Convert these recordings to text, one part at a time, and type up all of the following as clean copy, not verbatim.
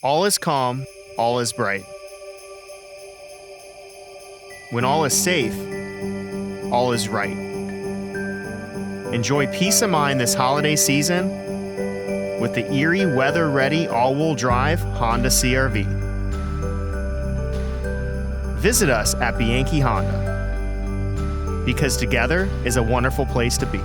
All is calm, all is bright. When all is safe, all is right. Enjoy peace of mind this holiday season with the Erie weather-ready all-wheel drive Honda CR-V. Visit us at Bianchi Honda, because together is a wonderful place to be.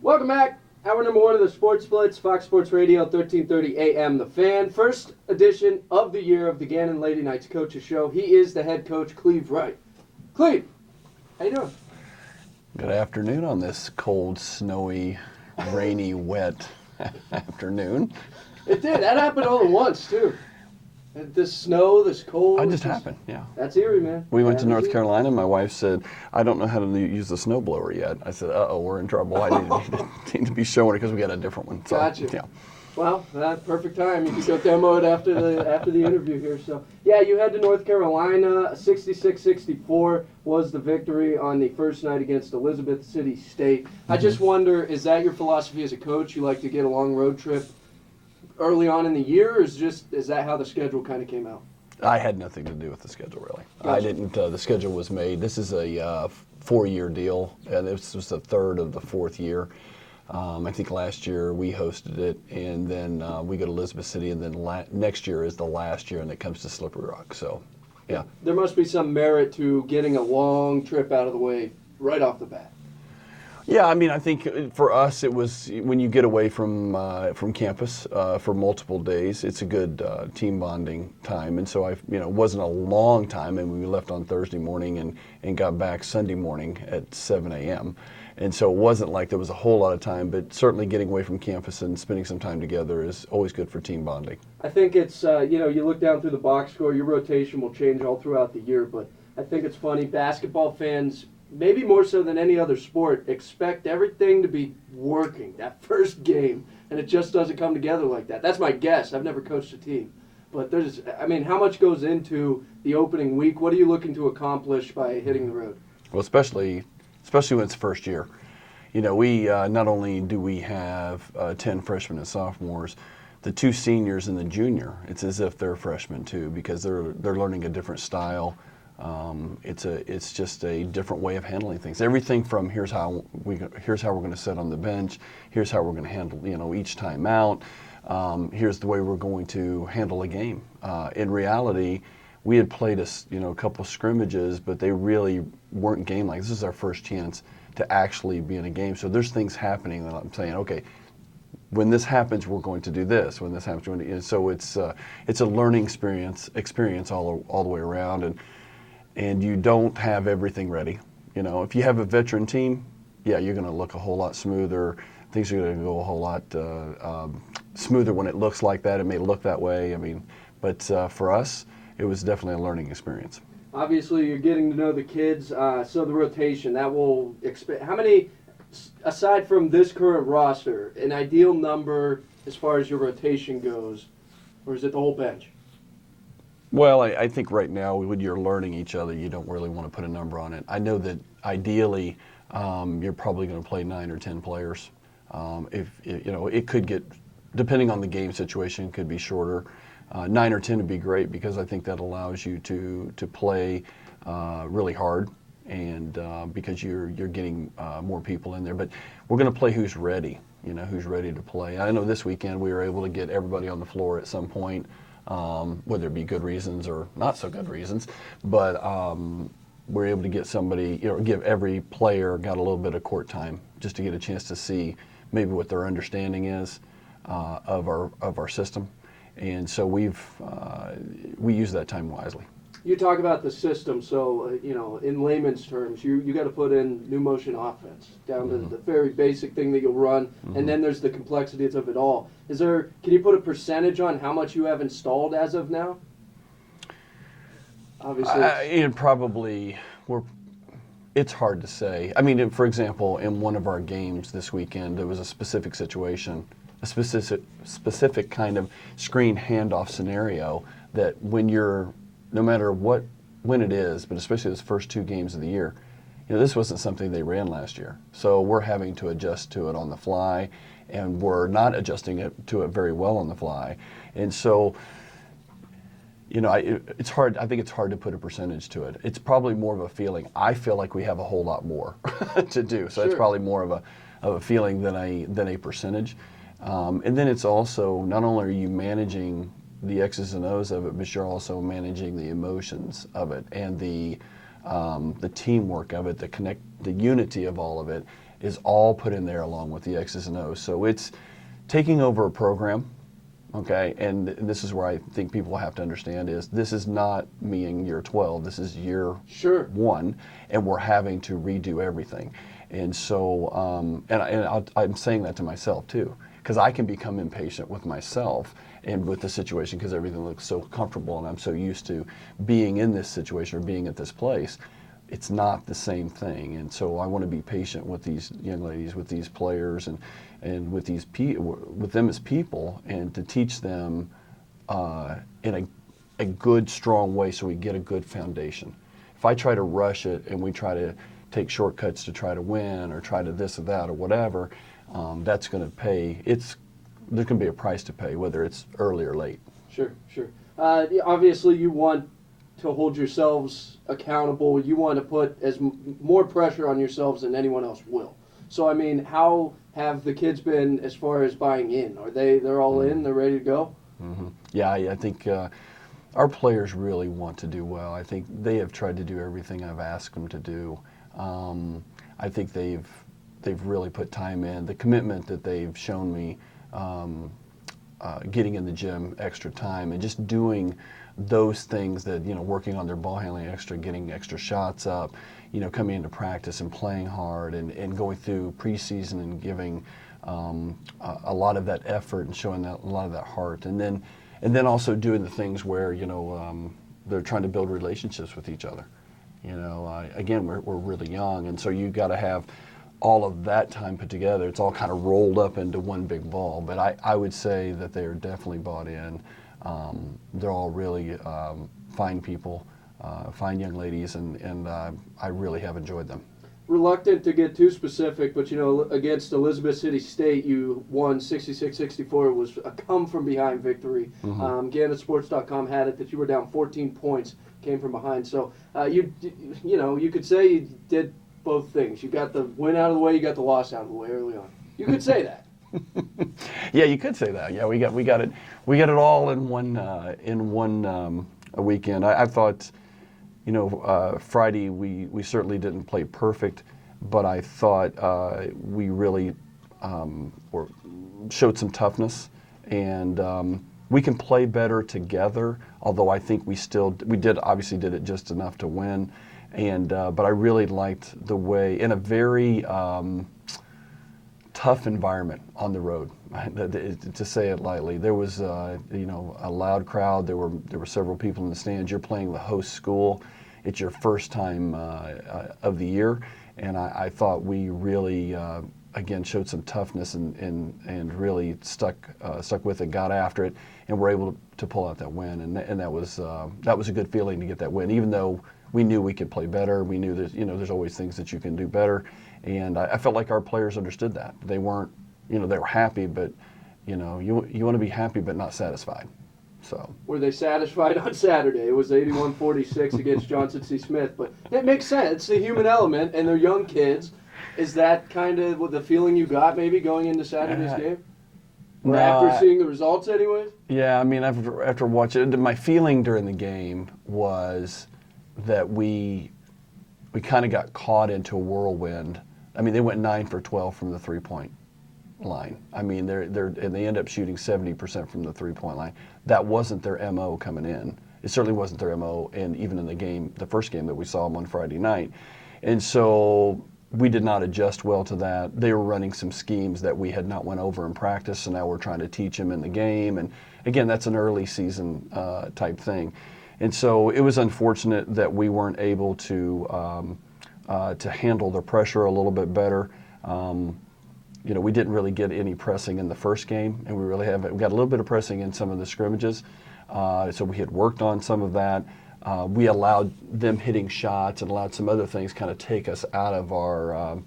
Welcome back. Hour number one of the Sports Blitz, Fox Sports Radio, 1330 AM. The Fan. First edition of the year of the Gannon Lady Knights Coaches Show. He is the head coach, Cleve Wright. Cleve, how you doing? Good afternoon on this cold, snowy, rainy, wet afternoon. It did. That happened all at once, too. This snow, this cold. It just happened, yeah. That's Erie, man. We went to North Carolina. My wife said, I don't know how to use the snowblower yet. I said, uh-oh, we're in trouble. I need to be showing it because we got a different one. So, gotcha. Yeah. Well, perfect time. You could go demo it after the interview here. So, yeah, you head to North Carolina. 66-64 was the victory on the first night against Elizabeth City State. I just wonder, is that your philosophy as a coach? You like to get a long road trip early on in the year, or is that how the schedule kind of came out? I had nothing to do with the schedule, really. Gotcha. I didn't. The schedule was made. This is a 4-year deal, and this was the third of the fourth year. I think last year we hosted it, and then we go to Elizabeth City, and then next year is the last year, and it comes to Slippery Rock. So, yeah. There must be some merit to getting a long trip out of the way right off the bat. Yeah, I mean, I think for us it was when you get away from campus for multiple days, it's a good team bonding time. And so it wasn't a long time, and we left on Thursday morning and got back Sunday morning at 7 a.m. And so it wasn't like there was a whole lot of time, but certainly getting away from campus and spending some time together is always good for team bonding. I think it's, you look down through the box score, your rotation will change all throughout the year, but I think it's funny, basketball fans, maybe more so than any other sport, expect everything to be working that first game, and it just doesn't come together like that. That's my guess. I've never coached a team. But how much goes into the opening week? What are you looking to accomplish by hitting the road? Well, especially when it's first year. We not only do we have 10 freshmen and sophomores, the 2 seniors and the junior, it's as if they're freshmen too, because they're learning a different style. It's just a different way of handling things. Everything from here's how we're going to sit on the bench, here's how we're going to handle each time out, here's the way we're going to handle a game. In reality, we had played a couple scrimmages, but they really weren't game-like. This is our first chance to actually be in a game. So there's things happening that I'm saying, okay, when this happens, we're going to do this. When this happens, so it's a learning experience all the way around, and you don't have everything ready. If you have a veteran team, yeah, you're going to look a whole lot smoother. Things are going to go a whole lot smoother when it looks like that. It may look that way. But for us, it was definitely a learning experience. Obviously, you're getting to know the kids, so the rotation, that will expand. How many, aside from this current roster, an ideal number as far as your rotation goes, or is it the whole bench? Well, I think right now, when you're learning each other, you don't really want to put a number on it. I know that ideally, you're probably going to play 9 or 10 players. It could get, depending on the game situation, it could be shorter. 9 or 10 would be great because I think that allows you to play really hard, and because you're getting more people in there. But we're going to play who's ready, who's ready to play. I know this weekend we were able to get everybody on the floor at some point, whether it be good reasons or not so good reasons. But we're able to get somebody, give every player got a little bit of court time just to get a chance to see maybe what their understanding is of our system. And so we use that time wisely. You talk about the system, so in layman's terms, you got to put in new motion offense down to the very basic thing that you'll run, and then there's the complexities of it all. Can you put a percentage on how much you have installed as of now? Obviously, it's hard to say. For example, in one of our games this weekend, there was a specific situation, a specific kind of screen handoff scenario that no matter when it is, but especially those first 2 games of the year, this wasn't something they ran last year. So we're having to adjust to it on the fly, and we're not adjusting to it very well on the fly. And so, it's hard. I think it's hard to put a percentage to it. It's probably more of a feeling. I feel like we have a whole lot more to do. So it's probably more of a feeling than a percentage. And then it's also, not only are you managing the X's and O's of it, but you're also managing the emotions of it, and the teamwork of it, the unity of all of it is all put in there along with the X's and O's. So it's taking over a program. Okay, and this is where I think people have to understand is this is not me in year 12. This is year 1, and we're having to redo everything. And so, I'm saying that to myself too, because I can become impatient with myself and with the situation because everything looks so comfortable and I'm so used to being in this situation or being at this place. It's not the same thing, and so I want to be patient with these young ladies, with these players, and with them as people, and to teach them in a good, strong way, so we get a good foundation. If I try to rush it and we try to take shortcuts to try to win or try to this or that or whatever, that's going to pay. There's going to be a price to pay, whether it's early or late. Sure. Obviously, you want to hold yourselves accountable. You want to put more pressure on yourselves than anyone else will. So, I mean, how have the kids been as far as buying in? They're all in? They're ready to go? Mm-hmm. Yeah, I think our players really want to do well. I think they have tried to do everything I've asked them to do. I think they've really put time in. The commitment that they've shown me, getting in the gym extra time and just doing those things that, working on their ball handling extra, getting extra shots up, coming into practice and playing hard and going through preseason and giving a lot of that effort and showing a lot of that heart. And then also doing the things where, they're trying to build relationships with each other. Again, we're really young, and so you've got to have all of that time put together. It's all kind of rolled up into one big ball. But I would say that they are definitely bought in. They're all really fine people, fine young ladies, and I really have enjoyed them. Reluctant to get too specific, but against Elizabeth City State, you won 66-64. It was a come-from-behind victory. Mm-hmm. GannonSports.com had it that you were down 14 points, came from behind. So you could say you did both things. You got the win out of the way, you got the loss out of the way early on. You could say that. Yeah, you could say that. Yeah, we got it all in one a weekend. I thought, Friday we certainly didn't play perfect, but I thought we really showed some toughness, and we can play better together. Although I think we obviously did it just enough to win, and but I really liked the way in a very tough environment on the road, to say it lightly. There was a loud crowd. There were several people in the stands. You're playing the host school. It's your first time of the year, and I thought we really again showed some toughness and really stuck with it, got after it, and were able to pull out that win. And that was a good feeling to get that win, even though we knew we could play better. We knew that there's always things that you can do better. And I felt like our players understood that. They weren't, they were happy, but, you want to be happy but not satisfied. So. Were they satisfied on Saturday? It was 81-46 against Johnson C. Smith, but that makes sense. It's the human element, and they're young kids. Is that kind of what the feeling you got maybe going into Saturday's game? Or after seeing the results anyways? Yeah, I mean, after watching it, my feeling during the game was that we kind of got caught into a whirlwind. I mean, they went 9 for 12 from the three-point line. I mean, and they end up shooting 70% from the three-point line. That wasn't their MO coming in. It certainly wasn't their MO, and even in the first game that we saw them on Friday night. And so we did not adjust well to that. They were running some schemes that we had not went over in practice, so now we're trying to teach them in the game. And again, that's an early season type thing. And so it was unfortunate that we weren't able to handle the pressure a little bit better. We didn't really get any pressing in the first game, and we really haven't. We got a little bit of pressing in some of the scrimmages, so we had worked on some of that. we allowed them hitting shots and allowed some other things kind of take us out of our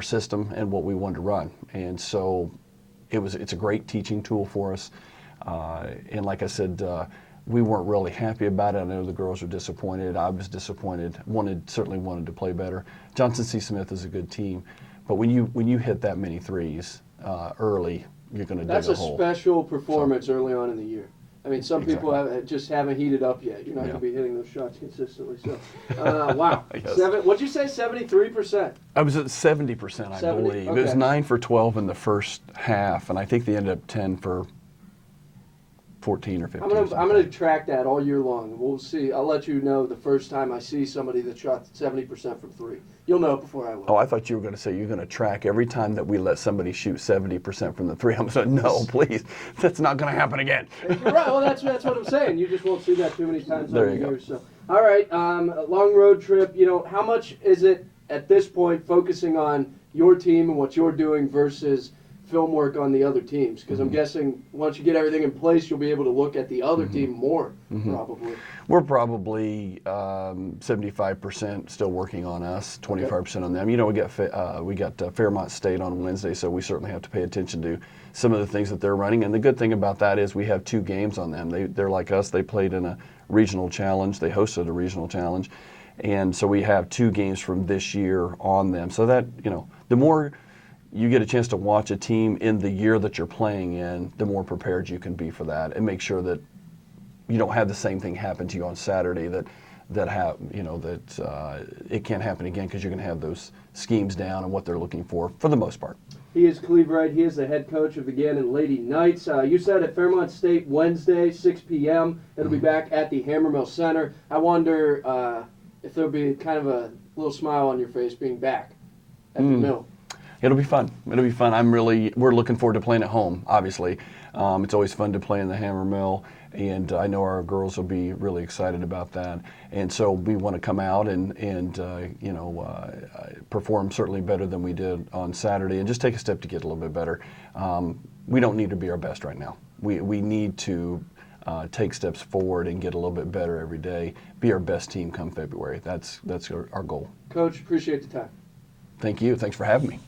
system and what we wanted to run. And so it's a great teaching tool for us. And like I said, we weren't really happy about it. I know the girls were disappointed. I was disappointed. Certainly wanted to play better. Johnson C. Smith is a good team, but when you hit that many threes early, you're going to dig a hole. That's a special performance early on in the year. I mean, some people just haven't heated up yet. You're not going to be hitting those shots consistently. So, wow. Yes. What'd you say, 73%? I was at 70%, I 70? believe. Okay. It was 9 for 12 in the first half, and I think they ended up 10 for 14 or 15. I'm gonna track that all year long. We'll see. I'll let you know the first time I see somebody that shot 70% from three. You'll know it before I will. Oh, I thought you were going to say you're going to track every time that we let somebody shoot 70% from the three. I'm saying, no, please, that's not going to happen again. You're right. Well, that's what I'm saying. You just won't see that too many times There over the you go. years. So, all right, a long road trip. You know, how much is it at this point focusing on your team and what you're doing versus film work on the other teams? Because I'm guessing once you get everything in place, you'll be able to look at the other team more, probably. We're probably 75% still working on us, 25% on them. You know, we got Fairmont State on Wednesday, so we certainly have to pay attention to some of the things that they're running. And the good thing about that is we have 2 games on them. They're like us. They played in a regional challenge. They hosted a regional challenge. And so we have 2 games from this year on them. So that, you know, the more you get a chance to watch a team in the year that you're playing in, the more prepared you can be for that, and make sure that you don't have the same thing happen to you on Saturday that it can't happen again, because you're going to have those schemes down and what they're looking for the most part. He is Cleve Wright. He is the head coach of the Gannon Lady Knights. You said at Fairmont State Wednesday, 6 p.m. It'll be back at the Hammermill Center. I wonder if there'll be kind of a little smile on your face being back at the mill. It'll be fun. It'll be fun. We're looking forward to playing at home, obviously. It's always fun to play in the Hammermill, and I know our girls will be really excited about that. And so we want to come out and perform certainly better than we did on Saturday, and just take a step to get a little bit better. We don't need to be our best right now. We need to take steps forward and get a little bit better every day, be our best team come February. That's our goal. Coach, appreciate the time. Thank you. Thanks for having me.